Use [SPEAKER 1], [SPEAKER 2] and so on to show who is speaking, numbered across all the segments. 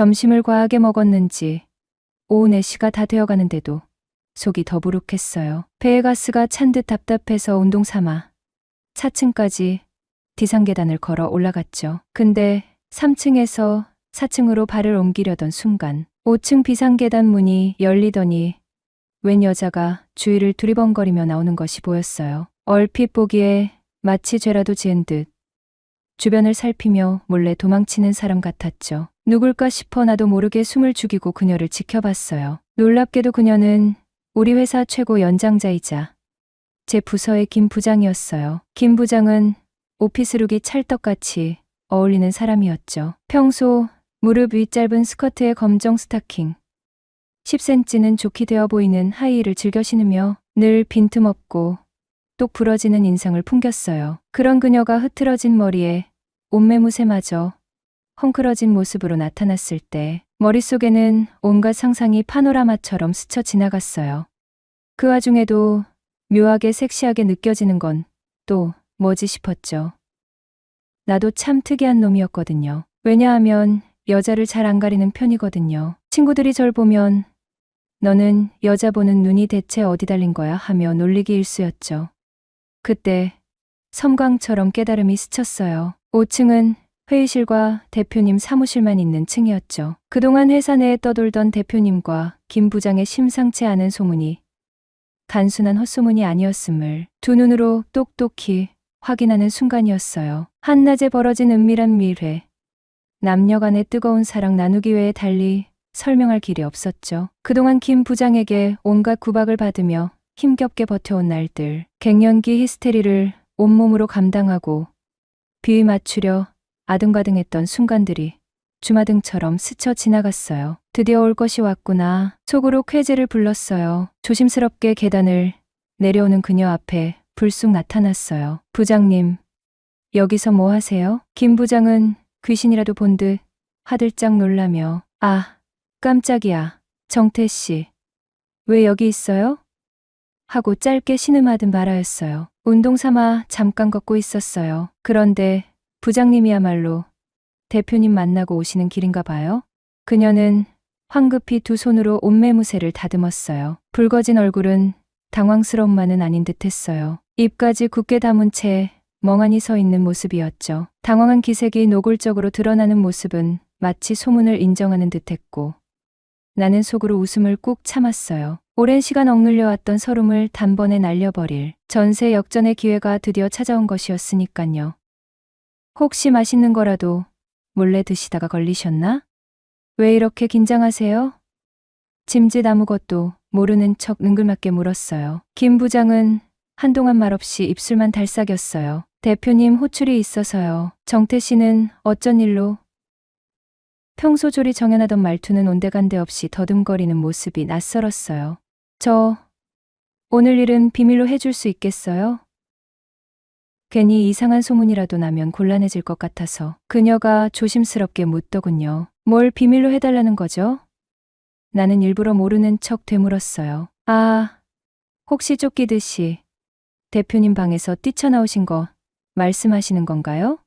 [SPEAKER 1] 점심을 과하게 먹었는지 오후 4시가 다 되어가는데도 속이 더부룩했어요. 배에 가스가 찬 듯 답답해서 운동 삼아 4층까지 디상계단을 걸어 올라갔죠. 근데 3층에서 4층으로 발을 옮기려던 순간 5층 비상계단 문이 열리더니 웬 여자가 주위를 두리번거리며 나오는 것이 보였어요. 얼핏 보기에 마치 죄라도 지은 듯 주변을 살피며 몰래 도망치는 사람 같았죠. 누굴까 싶어 나도 모르게 숨을 죽이고 그녀를 지켜봤어요. 놀랍게도 그녀는 우리 회사 최고 연장자이자 제 부서의 김 부장이었어요. 김 부장은 오피스룩이 찰떡같이 어울리는 사람이었죠. 평소 무릎 위 짧은 스커트에 검정 스타킹, 10cm는 좋게 되어 보이는 하이힐을 즐겨 신으며 늘 빈틈없고 똑 부러지는 인상을 풍겼어요. 그런 그녀가 흐트러진 머리에 옷매무새마저 헝클어진 모습으로 나타났을 때 머릿속에는 온갖 상상이 파노라마처럼 스쳐 지나갔어요. 그 와중에도 묘하게 섹시하게 느껴지는 건 또 뭐지 싶었죠. 나도 참 특이한 놈이었거든요. 왜냐하면 여자를 잘 안 가리는 편이거든요. 친구들이 절 보면 너는 여자 보는 눈이 대체 어디 달린 거야 하며 놀리기 일쑤였죠. 그때 섬광처럼 깨달음이 스쳤어요. 5층은 회의실과 대표님 사무실만 있는 층이었죠. 그동안 회사 내에 떠돌던 대표님과 김 부장의 심상치 않은 소문이 단순한 헛소문이 아니었음을 두 눈으로 똑똑히 확인하는 순간이었어요. 한낮에 벌어진 은밀한 밀회. 남녀 간의 뜨거운 사랑 나누기 외에 달리 설명할 길이 없었죠. 그동안 김 부장에게 온갖 구박을 받으며 힘겹게 버텨온 날들, 갱년기 히스테리를 온몸으로 감당하고 비위 맞추려 아등바등했던 순간들이 주마등처럼 스쳐 지나갔어요. 드디어 올 것이 왔구나. 속으로 쾌재를 불렀어요. 조심스럽게 계단을 내려오는 그녀 앞에 불쑥 나타났어요. 부장님, 여기서 뭐 하세요? 김 부장은 귀신이라도 본 듯 화들짝 놀라며 아, 깜짝이야. 정태 씨, 왜 여기 있어요? 하고 짧게 신음하듯 말하였어요. 운동 삼아 잠깐 걷고 있었어요. 그런데 부장님이야말로 대표님 만나고 오시는 길인가 봐요. 그녀는 황급히 두 손으로 옷매무새를 다듬었어요. 붉어진 얼굴은 당황스러움만은 아닌 듯했어요. 입까지 굳게 다문 채 멍하니 서 있는 모습이었죠. 당황한 기색이 노골적으로 드러나는 모습은 마치 소문을 인정하는 듯했고 나는 속으로 웃음을 꾹 참았어요. 오랜 시간 억눌려 왔던 서름을 단번에 날려버릴 전세 역전의 기회가 드디어 찾아온 것이었으니깐요. 혹시 맛있는 거라도 몰래 드시다가 걸리셨나? 왜 이렇게 긴장하세요? 짐짓 아무것도 모르는 척 능글맞게 물었어요. 김 부장은 한동안 말없이 입술만 달싹였어요. 대표님 호출이 있어서요. 정태 씨는 어쩐 일로? 평소 조리 정연하던 말투는 온데간데 없이 더듬거리는 모습이 낯설었어요. 저 오늘 일은 비밀로 해줄 수 있겠어요? 괜히 이상한 소문이라도 나면 곤란해질 것 같아서 그녀가 조심스럽게 묻더군요. 뭘 비밀로 해달라는 거죠? 나는 일부러 모르는 척 되물었어요. 아, 혹시 쫓기듯이 대표님 방에서 뛰쳐나오신 거 말씀하시는 건가요?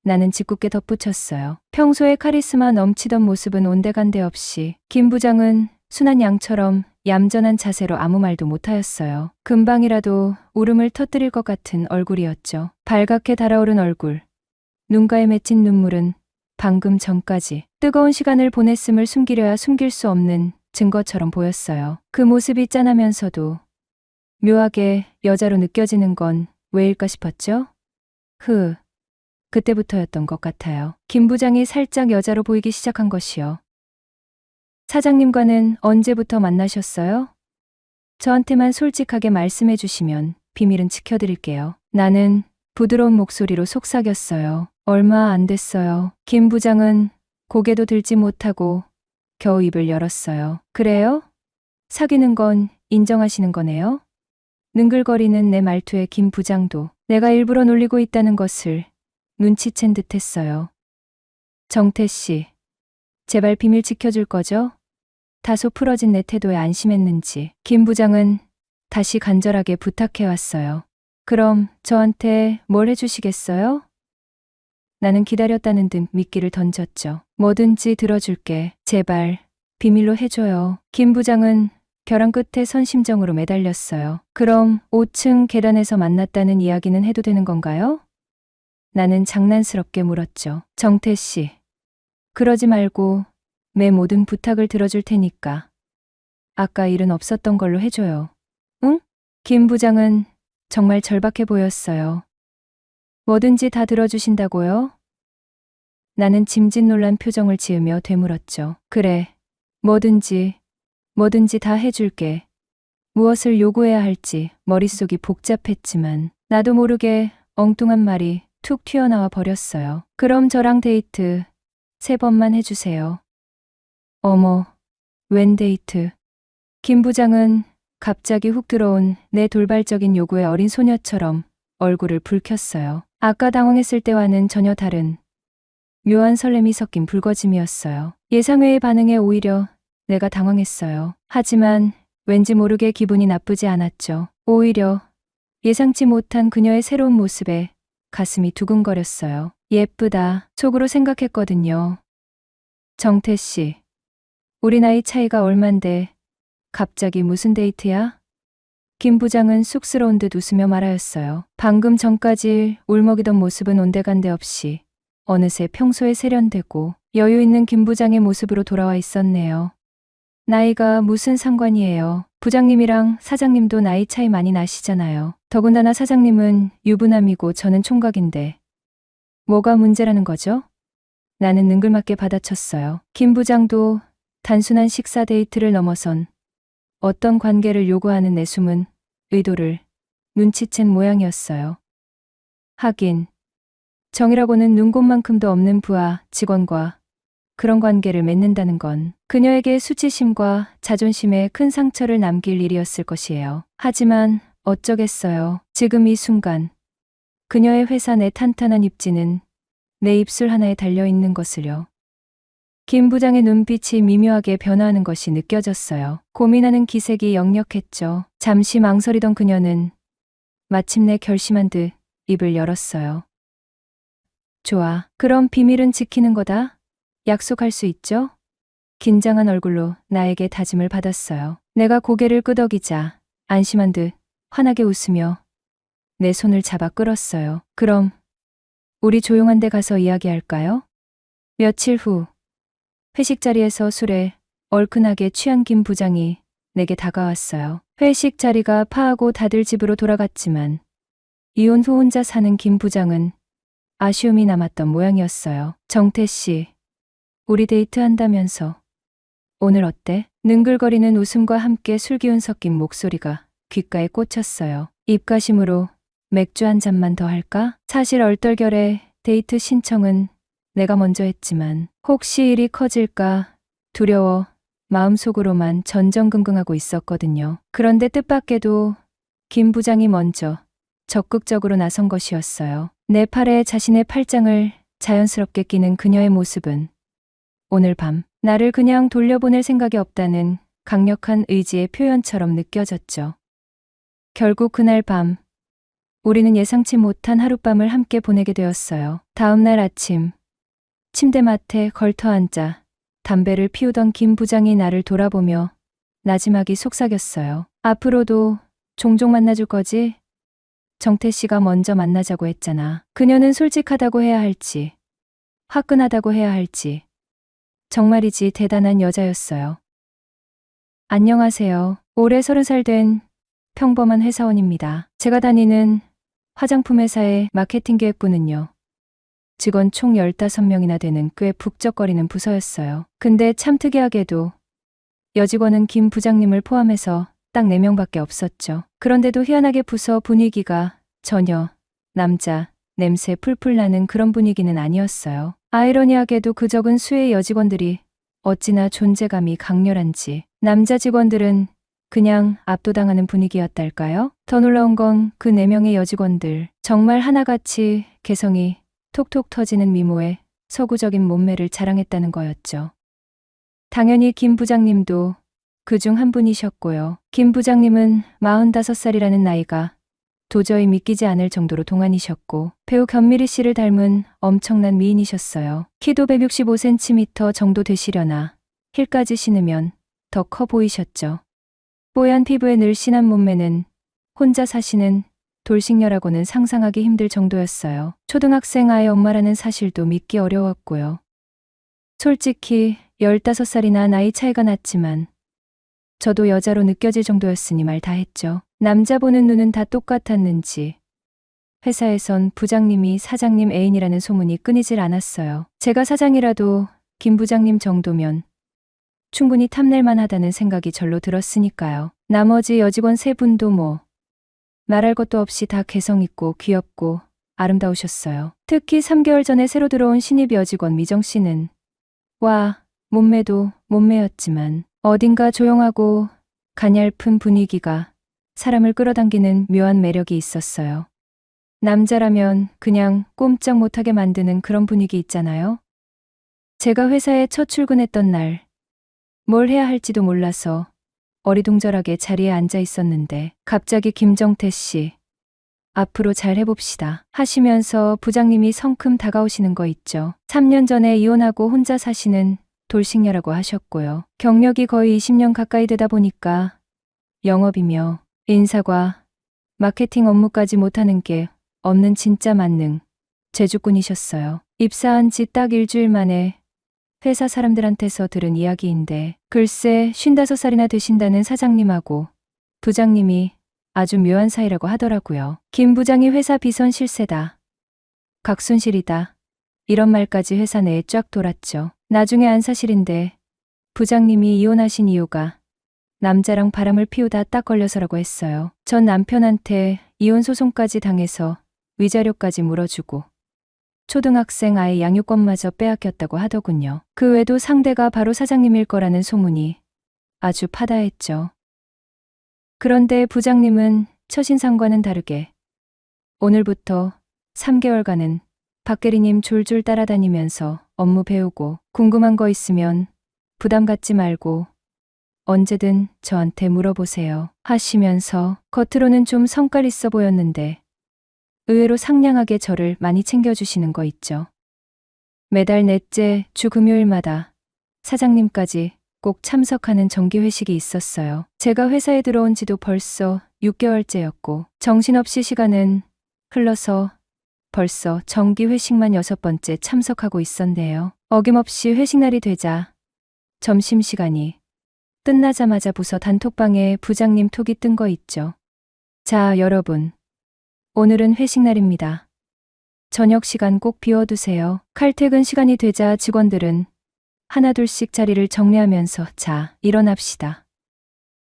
[SPEAKER 1] 나는 짓궂게 덧붙였어요. 평소에 카리스마 넘치던 모습은 온데간데 없이 김 부장은 순한 양처럼 얌전한 자세로 아무 말도 못하였어요. 금방이라도 울음을 터뜨릴 것 같은 얼굴이었죠. 발갛게 달아오른 얼굴, 눈가에 맺힌 눈물은 방금 전까지 뜨거운 시간을 보냈음을 숨기려야 숨길 수 없는 증거처럼 보였어요. 그 모습이 짠하면서도 묘하게 여자로 느껴지는 건 왜일까 싶었죠? 그때부터였던 것 같아요. 김 부장이 살짝 여자로 보이기 시작한 것이요. 사장님과는 언제부터 만나셨어요? 저한테만 솔직하게 말씀해 주시면 비밀은 지켜드릴게요. 나는 부드러운 목소리로 속삭였어요. 얼마 안 됐어요. 김 부장은 고개도 들지 못하고 겨우 입을 열었어요. 그래요? 사귀는 건 인정하시는 거네요? 능글거리는 내 말투에 김 부장도 내가 일부러 놀리고 있다는 것을 눈치챈 듯했어요. 정태 씨, 제발 비밀 지켜줄 거죠? 다소 풀어진 내 태도에 안심했는지 김 부장은 다시 간절하게 부탁해왔어요. 그럼 저한테 뭘 해주시겠어요? 나는 기다렸다는 듯 미끼를 던졌죠. 뭐든지 들어줄게. 제발 비밀로 해줘요. 김 부장은 벼랑 끝에 선 심정으로 매달렸어요. 그럼 5층 계단에서 만났다는 이야기는 해도 되는 건가요? 나는 장난스럽게 물었죠. 정태 씨, 그러지 말고 내 모든 부탁을 들어줄 테니까 아까 일은 없었던 걸로 해줘요. 응? 김 부장은 정말 절박해 보였어요. 뭐든지 다 들어주신다고요? 나는 짐짓놀란 표정을 지으며 되물었죠. 그래, 뭐든지 다 해줄게. 무엇을 요구해야 할지 머릿속이 복잡했지만 나도 모르게 엉뚱한 말이 툭 튀어나와 버렸어요. 그럼 저랑 데이트 3번만 해주세요. 어머, 웬 데이트? 김 부장은 갑자기 훅 들어온 내 돌발적인 요구에 어린 소녀처럼 얼굴을 붉혔어요. 아까 당황했을 때와는 전혀 다른 묘한 설렘이 섞인 붉어짐이었어요. 예상외의 반응에 오히려 내가 당황했어요. 하지만 왠지 모르게 기분이 나쁘지 않았죠. 오히려 예상치 못한 그녀의 새로운 모습에 가슴이 두근거렸어요. 예쁘다, 속으로 생각했거든요. 정태 씨, 우리 나이 차이가 얼만데 갑자기 무슨 데이트야? 김 부장은 쑥스러운 듯 웃으며 말하였어요. 방금 전까지 울먹이던 모습은 온데간데 없이 어느새 평소에 세련되고 여유 있는 김 부장의 모습으로 돌아와 있었네요. 나이가 무슨 상관이에요. 부장님이랑 사장님도 나이 차이 많이 나시잖아요. 더군다나 사장님은 유부남이고 저는 총각인데 뭐가 문제라는 거죠? 나는 능글맞게 받아쳤어요. 김 부장도 단순한 식사 데이트를 넘어선 어떤 관계를 요구하는 내 숨은 의도를 눈치챈 모양이었어요. 하긴 정이라고는 눈곱만큼도 없는 부하 직원과 그런 관계를 맺는다는 건 그녀에게 수치심과 자존심에 큰 상처를 남길 일이었을 것이에요. 하지만 어쩌겠어요. 지금 이 순간 그녀의 회사 내 탄탄한 입지는 내 입술 하나에 달려있는 것을요. 김 부장의 눈빛이 미묘하게 변화하는 것이 느껴졌어요. 고민하는 기색이 역력했죠. 잠시 망설이던 그녀는 마침내 결심한 듯 입을 열었어요. 좋아. 그럼 비밀은 지키는 거다. 약속할 수 있죠? 긴장한 얼굴로 나에게 다짐을 받았어요. 내가 고개를 끄덕이자 안심한 듯 환하게 웃으며 내 손을 잡아 끌었어요. 그럼 우리 조용한 데 가서 이야기할까요? 며칠 후 회식 자리에서 술에 얼큰하게 취한 김 부장이 내게 다가왔어요. 회식 자리가 파하고 다들 집으로 돌아갔지만 이혼 후 혼자 사는 김 부장은 아쉬움이 남았던 모양이었어요. 정태 씨, 우리 데이트한다면서 오늘 어때? 능글거리는 웃음과 함께 술기운 섞인 목소리가 귓가에 꽂혔어요. 입가심으로 맥주 한 잔만 더 할까? 사실 얼떨결에 데이트 신청은 내가 먼저 했지만 혹시 일이 커질까 두려워 마음속으로만 전전긍긍하고 있었거든요. 그런데 뜻밖에도 김 부장이 먼저 적극적으로 나선 것이었어요. 내 팔에 자신의 팔짱을 자연스럽게 끼는 그녀의 모습은 오늘 밤 나를 그냥 돌려보낼 생각이 없다는 강력한 의지의 표현처럼 느껴졌죠. 결국 그날 밤 우리는 예상치 못한 하룻밤을 함께 보내게 되었어요. 다음 날 아침 침대맡에 걸터앉아 담배를 피우던 김 부장이 나를 돌아보며 나지막이 속삭였어요. 앞으로도 종종 만나줄 거지? 정태 씨가 먼저 만나자고 했잖아. 그녀는 솔직하다고 해야 할지 화끈하다고 해야 할지 정말이지 대단한 여자였어요. 안녕하세요. 올해 30살 된 평범한 회사원입니다. 제가 다니는 화장품 회사의 마케팅 기획부는요. 직원 총 15명이나 되는 꽤 북적거리는 부서였어요. 근데 참 특이하게도 여직원은 김 부장님을 포함해서 딱 4명밖에 없었죠. 그런데도 희한하게 부서 분위기가 전혀 남자 냄새 풀풀 나는 그런 분위기는 아니었어요. 아이러니하게도 그 적은 수의 여직원들이 어찌나 존재감이 강렬한지 남자 직원들은 그냥 압도당하는 분위기였달까요? 더 놀라운 건 그 4명의 여직원들 정말 하나같이 개성이 톡톡 터지는 미모에 서구적인 몸매를 자랑했다는 거였죠. 당연히 김 부장님도 그중 한 분이셨고요. 김 부장님은 45살이라는 나이가 도저히 믿기지 않을 정도로 동안이셨고 배우 견미리 씨를 닮은 엄청난 미인이셨어요. 키도 165cm 정도 되시려나 힐까지 신으면 더 커 보이셨죠. 뽀얀 피부에 늘씬한 몸매는 혼자 사시는 돌싱녀라고는 상상하기 힘들 정도였어요. 초등학생 아이 엄마라는 사실도 믿기 어려웠고요. 솔직히 15살이나 나이 차이가 났지만 저도 여자로 느껴질 정도였으니 말 다 했죠. 남자 보는 눈은 다 똑같았는지 회사에선 부장님이 사장님 애인이라는 소문이 끊이질 않았어요. 제가 사장이라도 김 부장님 정도면 충분히 탐낼만 하다는 생각이 절로 들었으니까요. 나머지 여직원 3분도 뭐 말할 것도 없이 다 개성있고 귀엽고 아름다우셨어요. 특히 3개월 전에 새로 들어온 신입 여직원 미정 씨는 와, 몸매도 몸매였지만 어딘가 조용하고 가냘픈 분위기가 사람을 끌어당기는 묘한 매력이 있었어요. 남자라면 그냥 꼼짝 못하게 만드는 그런 분위기 있잖아요. 제가 회사에 첫 출근했던 날 뭘 해야 할지도 몰라서 어리둥절하게 자리에 앉아 있었는데 갑자기 김정태 씨, 앞으로 잘 해봅시다 하시면서 부장님이 성큼 다가오시는 거 있죠. 3년 전에 이혼하고 혼자 사시는 돌싱녀라고 하셨고요. 경력이 거의 20년 가까이 되다 보니까 영업이며 인사과 마케팅 업무까지 못하는 게 없는 진짜 만능 제주꾼이셨어요. 입사한 지 딱 일주일 만에 회사 사람들한테서 들은 이야기인데 글쎄 55살이나 되신다는 사장님하고 부장님이 아주 묘한 사이라고 하더라고요. 김 부장이 회사 비선 실세다, 각순실이다 이런 말까지 회사 내에 쫙 돌았죠. 나중에 안 사실인데 부장님이 이혼하신 이유가 남자랑 바람을 피우다 딱 걸려서라고 했어요. 전 남편한테 이혼 소송까지 당해서 위자료까지 물어주고 초등학생 아이 양육권마저 빼앗겼다고 하더군요. 그 외에도 상대가 바로 사장님일 거라는 소문이 아주 파다했죠. 그런데 부장님은 처신상과는 다르게 오늘부터 3개월간은 박계리님 졸졸 따라다니면서 업무 배우고 궁금한 거 있으면 부담 갖지 말고 언제든 저한테 물어보세요 하시면서 겉으로는 좀 성깔 있어 보였는데 의외로 상냥하게 저를 많이 챙겨주시는 거 있죠. 매달 넷째 주 금요일마다 사장님까지 꼭 참석하는 정기회식이 있었어요. 제가 회사에 들어온 지도 벌써 6개월째였고 정신없이 시간은 흘러서 벌써 정기회식만 6번째 참석하고 있었네요. 어김없이 회식날이 되자 점심시간이 끝나자마자 부서 단톡방에 부장님 톡이 뜬 거 있죠. 자, 여러분. 오늘은 회식날입니다. 저녁 시간 꼭 비워두세요. 칼퇴근 시간이 되자 직원들은 하나둘씩 자리를 정리하면서 자, 일어납시다.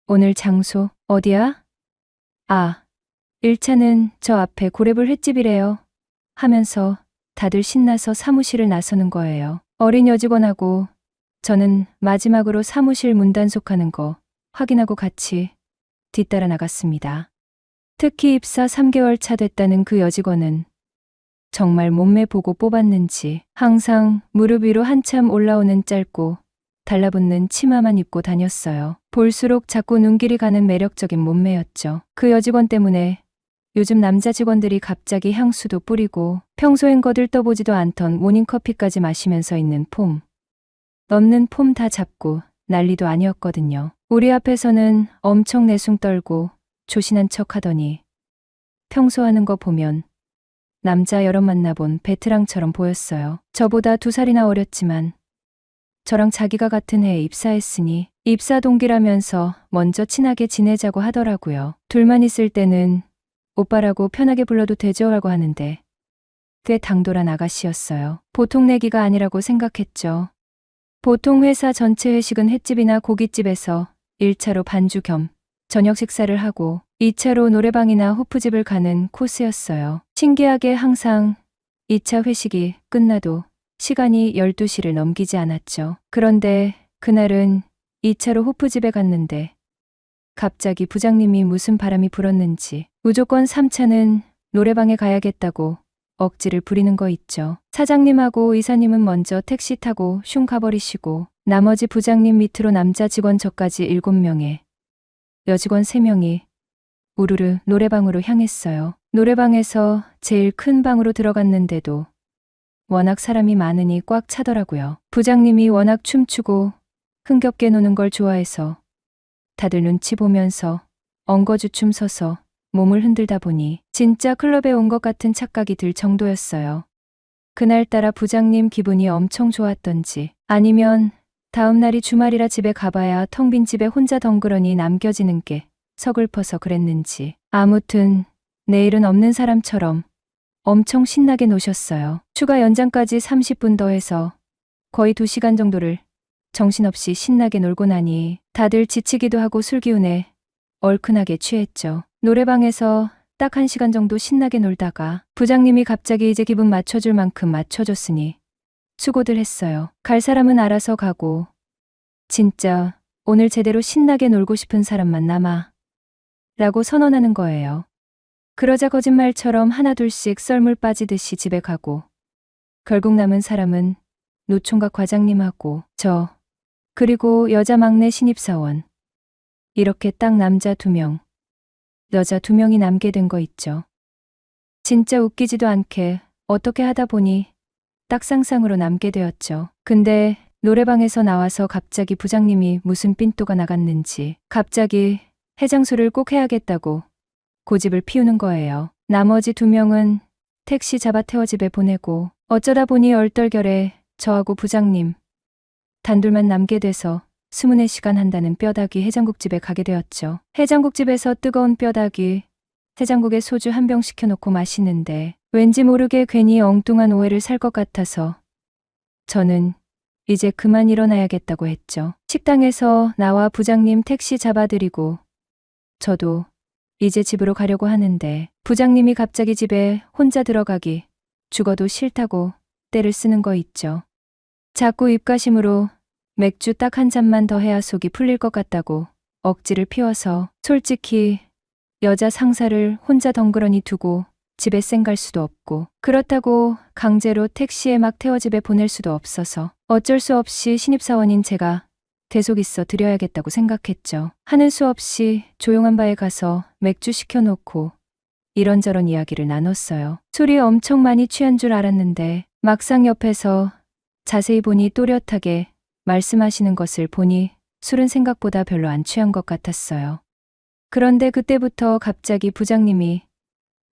[SPEAKER 1] 오늘 장소 어디야? 아, 1차는 저 앞에 고래불 횟집이래요. 하면서 다들 신나서 사무실을 나서는 거예요. 어린 여직원하고 저는 마지막으로 사무실 문 단속하는 거 확인하고 같이 뒤따라 나갔습니다. 특히 입사 3개월 차 됐다는 그 여직원은 정말 몸매 보고 뽑았는지 항상 무릎 위로 한참 올라오는 짧고 달라붙는 치마만 입고 다녔어요. 볼수록 자꾸 눈길이 가는 매력적인 몸매였죠. 그 여직원 때문에 요즘 남자 직원들이 갑자기 향수도 뿌리고 평소엔 거들떠보지도 않던 모닝커피까지 마시면서 있는 폼. 넘는 폼 다 잡고 난리도 아니었거든요. 우리 앞에서는 엄청 내숭 떨고 조신한 척 하더니 평소 하는 거 보면 남자 여러 만나본 베테랑처럼 보였어요. 저보다 2살이나 어렸지만 저랑 자기가 같은 해에 입사했으니 입사 동기라면서 먼저 친하게 지내자고 하더라고요. 둘만 있을 때는 오빠라고 편하게 불러도 되죠 하고 하는데 꽤 당돌한 아가씨였어요. 보통 내기가 아니라고 생각했죠. 보통 회사 전체 회식은 횟집이나 고깃집에서 1차로 반주 겸 저녁 식사를 하고 2차로 노래방이나 호프집을 가는 코스였어요. 신기하게 항상 2차 회식이 끝나도 시간이 12시를 넘기지 않았죠. 그런데 그날은 2차로 호프집에 갔는데 갑자기 부장님이 무슨 바람이 불었는지 무조건 3차는 노래방에 가야겠다고 억지를 부리는 거 있죠. 사장님하고 이사님은 먼저 택시 타고 슝 가버리시고 나머지 부장님 밑으로 남자 직원 저까지 7명에 여직원 3명이 우르르 노래방으로 향했어요. 노래방에서 제일 큰 방으로 들어갔는데도 워낙 사람이 많으니 꽉 차더라고요. 부장님이 워낙 춤추고 흥겹게 노는 걸 좋아해서 다들 눈치 보면서 엉거주춤 서서 몸을 흔들다 보니 진짜 클럽에 온 것 같은 착각이 들 정도였어요. 그날따라 부장님 기분이 엄청 좋았던지 아니면 다음 날이 주말이라 집에 가봐야 텅 빈 집에 혼자 덩그러니 남겨지는 게 서글퍼서 그랬는지 아무튼 내일은 없는 사람처럼 엄청 신나게 노셨어요. 추가 연장까지 30분 더해서 거의 2시간 정도를 정신없이 신나게 놀고 나니 다들 지치기도 하고 술 기운에 얼큰하게 취했죠. 노래방에서 딱 1시간 정도 신나게 놀다가 부장님이 갑자기 이제 기분 맞춰줄 만큼 맞춰줬으니 수고들 했어요. 갈 사람은 알아서 가고 진짜 오늘 제대로 신나게 놀고 싶은 사람만 남아 라고 선언하는 거예요. 그러자 거짓말처럼 하나둘씩 썰물 빠지듯이 집에 가고 결국 남은 사람은 노총각 과장님하고 저 그리고 여자 막내 신입사원 이렇게 딱 남자 2명 여자 2명이 남게 된 거 있죠. 진짜 웃기지도 않게 어떻게 하다 보니 딱 상상으로 남게 되었죠. 근데 노래방에서 나와서 갑자기 부장님이 무슨 삔또가 나갔는지 갑자기 해장술을 꼭 해야겠다고 고집을 피우는 거예요. 나머지 2명은 택시 잡아 태워 집에 보내고 어쩌다 보니 얼떨결에 저하고 부장님 단둘만 남게 돼서 24시간 한다는 뼈다귀 해장국집에 가게 되었죠. 해장국집에서 뜨거운 뼈다귀 해장국에 소주 1병 시켜놓고 마시는데 왠지 모르게 괜히 엉뚱한 오해를 살 것 같아서 저는 이제 그만 일어나야겠다고 했죠. 식당에서 나와 부장님 택시 잡아드리고 저도 이제 집으로 가려고 하는데 부장님이 갑자기 집에 혼자 들어가기 죽어도 싫다고 떼를 쓰는 거 있죠. 자꾸 입가심으로 맥주 딱 1잔만 더 해야 속이 풀릴 것 같다고 억지를 피워서 솔직히 여자 상사를 혼자 덩그러니 두고 집에 쌩갈 수도 없고 그렇다고 강제로 택시에 막 태워 집에 보낼 수도 없어서 어쩔 수 없이 신입사원인 제가 대속 있어 드려야겠다고 생각했죠. 하는 수 없이 조용한 바에 가서 맥주 시켜놓고 이런저런 이야기를 나눴어요. 술이 엄청 많이 취한 줄 알았는데 막상 옆에서 자세히 보니 또렷하게 말씀하시는 것을 보니 술은 생각보다 별로 안 취한 것 같았어요. 그런데 그때부터 갑자기 부장님이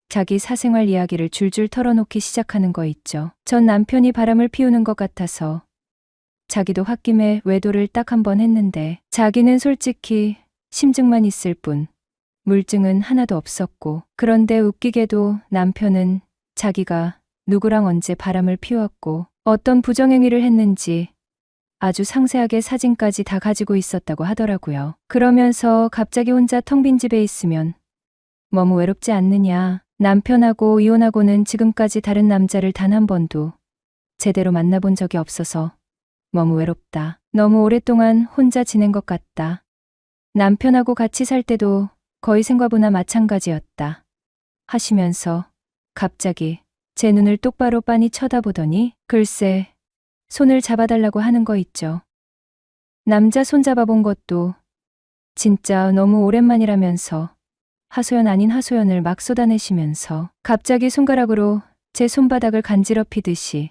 [SPEAKER 1] 자기 사생활 이야기를 줄줄 털어놓기 시작하는 거 있죠. 전 남편이 바람을 피우는 것 같아서 자기도 홧김에 외도를 딱 1번 했는데 자기는 솔직히 심증만 있을 뿐 물증은 하나도 없었고 그런데 웃기게도 남편은 자기가 누구랑 언제 바람을 피웠고 어떤 부정행위를 했는지 아주 상세하게 사진까지 다 가지고 있었다고 하더라고요. 그러면서 갑자기 혼자 텅 빈 집에 있으면 너무 외롭지 않느냐. 남편하고 이혼하고는 지금까지 다른 남자를 단 1번도 제대로 만나본 적이 없어서 너무 외롭다. 너무 오랫동안 혼자 지낸 것 같다. 남편하고 같이 살 때도 거의 생과부나 마찬가지였다. 하시면서 갑자기 제 눈을 똑바로 빤히 쳐다보더니 글쎄 손을 잡아달라고 하는 거 있죠. 남자 손 잡아본 것도 진짜 너무 오랜만이라면서 하소연 아닌 하소연을 막 쏟아내시면서 갑자기 손가락으로 제 손바닥을 간지럽히듯이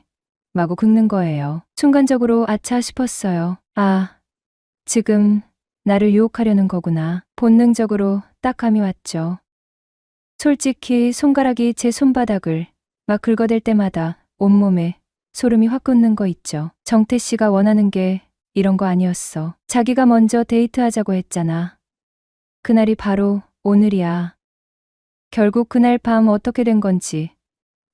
[SPEAKER 1] 마구 긁는 거예요. 순간적으로 아차 싶었어요. 아, 지금 나를 유혹하려는 거구나. 본능적으로 딱 감이 왔죠. 솔직히 손가락이 제 손바닥을 막 긁어댈 때마다 온몸에 소름이 확 돋는 거 있죠. 정태 씨가 원하는 게 이런 거 아니었어. 자기가 먼저 데이트하자고 했잖아. 그날이 바로 오늘이야. 결국 그날 밤 어떻게 된 건지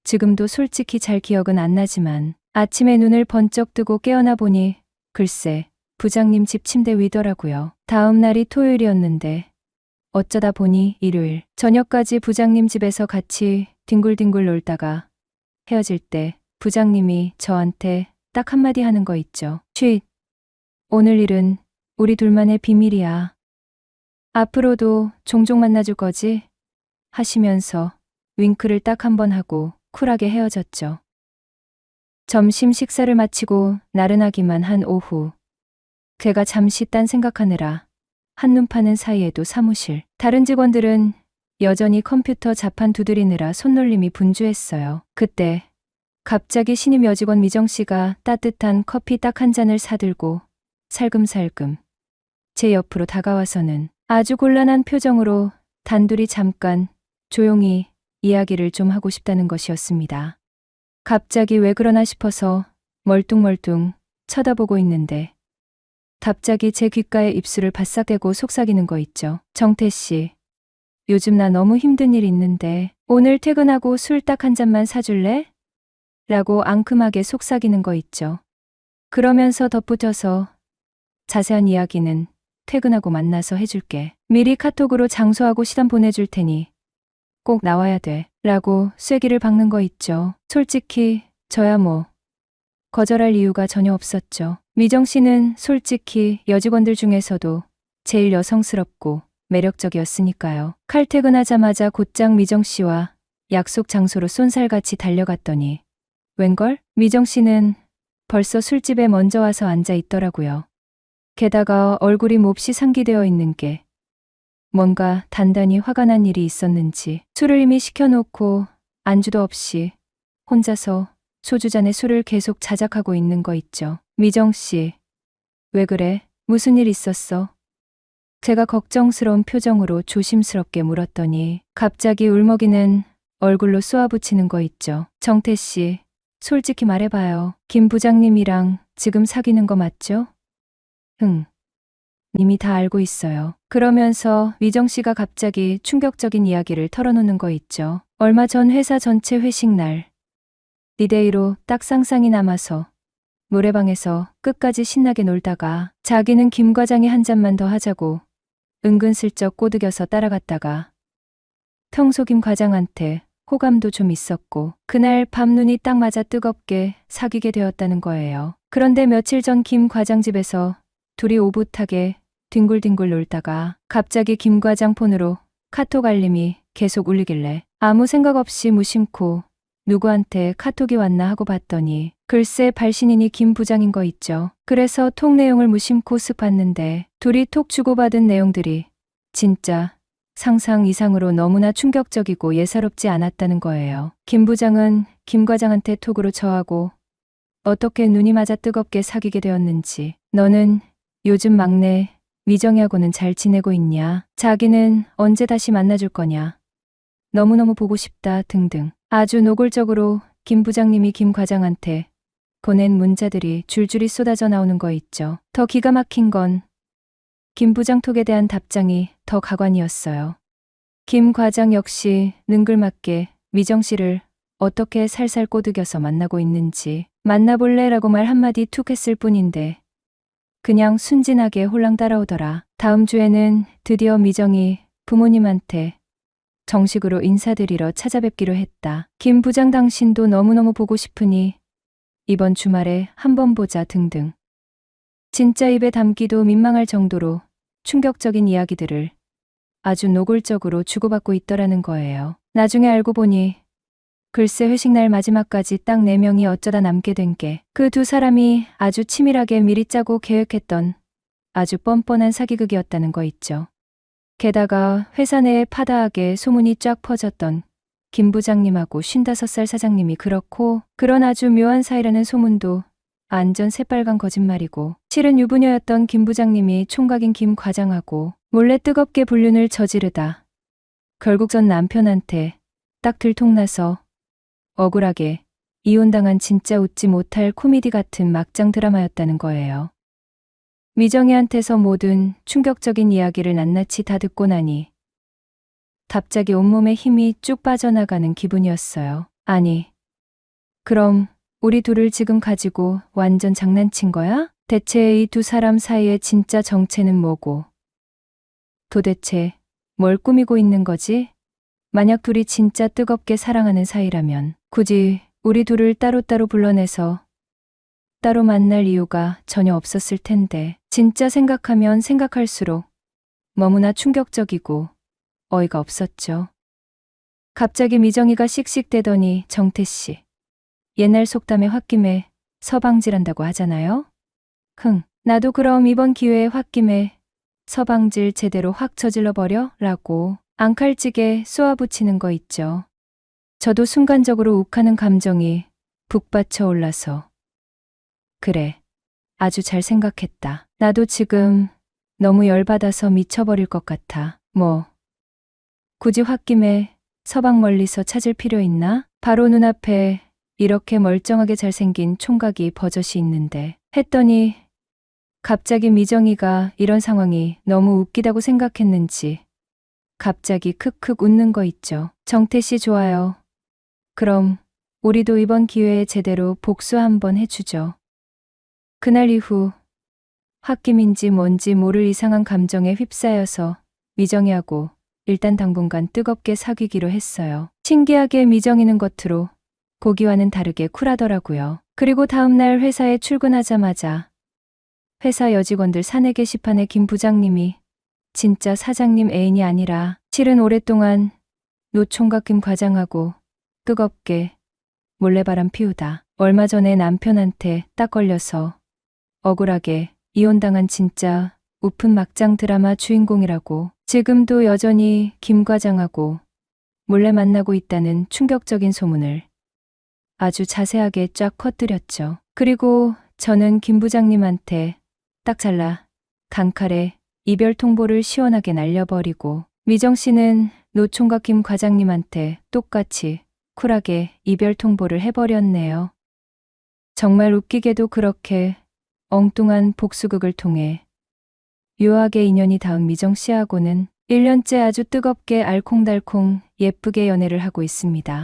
[SPEAKER 1] 지금도 솔직히 잘 기억은 안 나지만 아침에 눈을 번쩍 뜨고 깨어나 보니 글쎄 부장님 집 침대 위더라고요. 다음 날이 토요일이었는데 어쩌다 보니 일요일 저녁까지 부장님 집에서 같이 뒹굴뒹굴 놀다가 헤어질 때 부장님이 저한테 딱 한마디 하는 거 있죠. 쉿. 오늘 일은 우리 둘만의 비밀이야. 앞으로도 종종 만나줄 거지? 하시면서 윙크를 딱 1번 하고 쿨하게 헤어졌죠. 점심 식사를 마치고 나른하기만 한 오후. 걔가 잠시 딴 생각하느라 한눈 파는 사이에도 사무실. 다른 직원들은 여전히 컴퓨터 자판 두드리느라 손놀림이 분주했어요. 그때 갑자기 신임 여직원 미정 씨가 따뜻한 커피 딱 한 잔을 사들고 살금살금 제 옆으로 다가와서는 아주 곤란한 표정으로 단둘이 잠깐 조용히 이야기를 좀 하고 싶다는 것이었습니다. 갑자기 왜 그러나 싶어서 멀뚱멀뚱 쳐다보고 있는데 갑자기 제 귓가에 입술을 바싹 대고 속삭이는 거 있죠. 정태 씨, 요즘 나 너무 힘든 일 있는데 오늘 퇴근하고 술 딱 한 잔만 사줄래? 라고 앙큼하게 속삭이는 거 있죠. 그러면서 덧붙여서 자세한 이야기는 퇴근하고 만나서 해줄게. 미리 카톡으로 장소하고 시간 보내줄 테니 꼭 나와야 돼. 라고 쐐기를 박는 거 있죠. 솔직히 저야 뭐 거절할 이유가 전혀 없었죠. 미정 씨는 솔직히 여직원들 중에서도 제일 여성스럽고 매력적이었으니까요. 칼퇴근하자마자 곧장 미정 씨와 약속 장소로 쏜살같이 달려갔더니 웬걸? 미정 씨는 벌써 술집에 먼저 와서 앉아 있더라고요. 게다가 얼굴이 몹시 상기되어 있는 게 뭔가 단단히 화가 난 일이 있었는지 술을 이미 시켜놓고 안주도 없이 혼자서 소주잔에 술을 계속 자작하고 있는 거 있죠. 미정 씨, 왜 그래? 무슨 일 있었어? 제가 걱정스러운 표정으로 조심스럽게 물었더니 갑자기 울먹이는 얼굴로 쏘아붙이는 거 있죠. 정태 씨, 솔직히 말해봐요. 김 부장님이랑 지금 사귀는 거 맞죠? 응. 이미 다 알고 있어요. 그러면서 미정 씨가 갑자기 충격적인 이야기를 털어놓는 거 있죠. 얼마 전 회사 전체 회식 날 디데이로 딱 쌍쌍이 남아서 노래방에서 끝까지 신나게 놀다가 자기는 김 과장이 한 잔만 더 하자고 은근슬쩍 꼬드겨서 따라갔다가 평소 김 과장한테 호감도 좀 있었고 그날 밤 눈이 딱 맞아 뜨겁게 사귀게 되었다는 거예요. 그런데 며칠 전 김 과장 집에서 둘이 오붓하게 뒹굴뒹굴 놀다가 갑자기 김 과장 폰으로 카톡 알림이 계속 울리길래 아무 생각 없이 무심코 누구한테 카톡이 왔나 하고 봤더니 글쎄 발신인이 김 부장인 거 있죠. 그래서 톡 내용을 무심코 쓱 봤는데 둘이 톡 주고받은 내용들이 진짜 상상 이상으로 너무나 충격적이고 예사롭지 않았다는 거예요. 김 부장은 김 과장한테 톡으로 저하고 어떻게 눈이 맞아 뜨겁게 사귀게 되었는지, 너는 요즘 막내 미정이하고는 잘 지내고 있냐, 자기는 언제 다시 만나줄 거냐, 너무너무 보고 싶다 등등 아주 노골적으로 김 부장님이 김 과장한테 보낸 문자들이 줄줄이 쏟아져 나오는 거 있죠. 더 기가 막힌 건 김 부장 톡에 대한 답장이 더 가관이었어요. 김 과장 역시 능글맞게 미정 씨를 어떻게 살살 꼬드겨서 만나고 있는지 만나볼래? 라고 말 한마디 툭 했을 뿐인데 그냥 순진하게 홀랑 따라오더라. 다음 주에는 드디어 미정이 부모님한테 정식으로 인사드리러 찾아뵙기로 했다. 김 부장 당신도 너무너무 보고 싶으니 이번 주말에 한번 보자 등등. 진짜 입에 담기도 민망할 정도로 충격적인 이야기들을 아주 노골적으로 주고받고 있더라는 거예요. 나중에 알고 보니 글쎄 회식 날 마지막까지 딱 4명이 어쩌다 남게 된 게 그 두 사람이 아주 치밀하게 미리 짜고 계획했던 아주 뻔뻔한 사기극이었다는 거 있죠. 게다가 회사 내에 파다하게 소문이 쫙 퍼졌던 김 부장님하고 55살 사장님이 그렇고 그런 아주 묘한 사이라는 소문도 완전 새빨간 거짓말이고 실은 유부녀였던 김 부장님이 총각인 김 과장하고 몰래 뜨겁게 불륜을 저지르다 결국 전 남편한테 딱 들통나서 억울하게 이혼당한 진짜 웃지 못할 코미디 같은 막장 드라마였다는 거예요. 미정이한테서 모든 충격적인 이야기를 낱낱이 다 듣고 나니 갑자기 온몸에 힘이 쭉 빠져나가는 기분이었어요. 아니, 그럼 우리 둘을 지금 가지고 완전 장난친 거야? 대체 이 두 사람 사이의 진짜 정체는 뭐고? 도대체 뭘 꾸미고 있는 거지? 만약 둘이 진짜 뜨겁게 사랑하는 사이라면 굳이 우리 둘을 따로따로 불러내서 따로 만날 이유가 전혀 없었을 텐데 진짜 생각하면 생각할수록 너무나 충격적이고 어이가 없었죠. 갑자기 미정이가 씩씩대더니 정태 씨, 옛날 속담에 홧김에 서방질한다고 하잖아요? 나도 그럼 이번 기회에 홧김에 서방질 제대로 확 저질러 버려? 라고 앙칼지게 쏘아붙이는 거 있죠. 저도 순간적으로 욱하는 감정이 북받쳐 올라서. 그래, 아주 잘 생각했다. 나도 지금 너무 열받아서 미쳐버릴 것 같아. 뭐, 굳이 홧김에 서방 멀리서 찾을 필요 있나? 바로 눈앞에 이렇게 멀쩡하게 잘생긴 총각이 버젓이 있는데 했더니 갑자기 미정이가 이런 상황이 너무 웃기다고 생각했는지 갑자기 크크 웃는 거 있죠. 정태 씨 좋아요. 그럼 우리도 이번 기회에 제대로 복수 한번 해주죠. 그날 이후 홧김인지 뭔지 모를 이상한 감정에 휩싸여서 미정이하고 일단 당분간 뜨겁게 사귀기로 했어요. 신기하게 미정이는 겉으로 고기와는 다르게 쿨하더라고요. 그리고 다음날 회사에 출근하자마자 회사 여직원들 사내 게시판에 김 부장님이 진짜 사장님 애인이 아니라 실은 오랫동안 노총각 김 과장하고 뜨겁게 몰래바람 피우다 얼마 전에 남편한테 딱 걸려서 억울하게 이혼당한 진짜 우픈 막장 드라마 주인공이라고 지금도 여전히 김 과장하고 몰래 만나고 있다는 충격적인 소문을 아주 자세하게 쫙 퍼뜨렸죠. 그리고 저는 김 부장님한테 딱 잘라 단칼에 이별 통보를 시원하게 날려버리고 미정 씨는 노총각 김 과장님한테 똑같이 쿨하게 이별 통보를 해버렸네요. 정말 웃기게도 그렇게 엉뚱한 복수극을 통해 묘하게 인연이 닿은 미정 씨하고는 1년째 아주 뜨겁게 알콩달콩 예쁘게 연애를 하고 있습니다.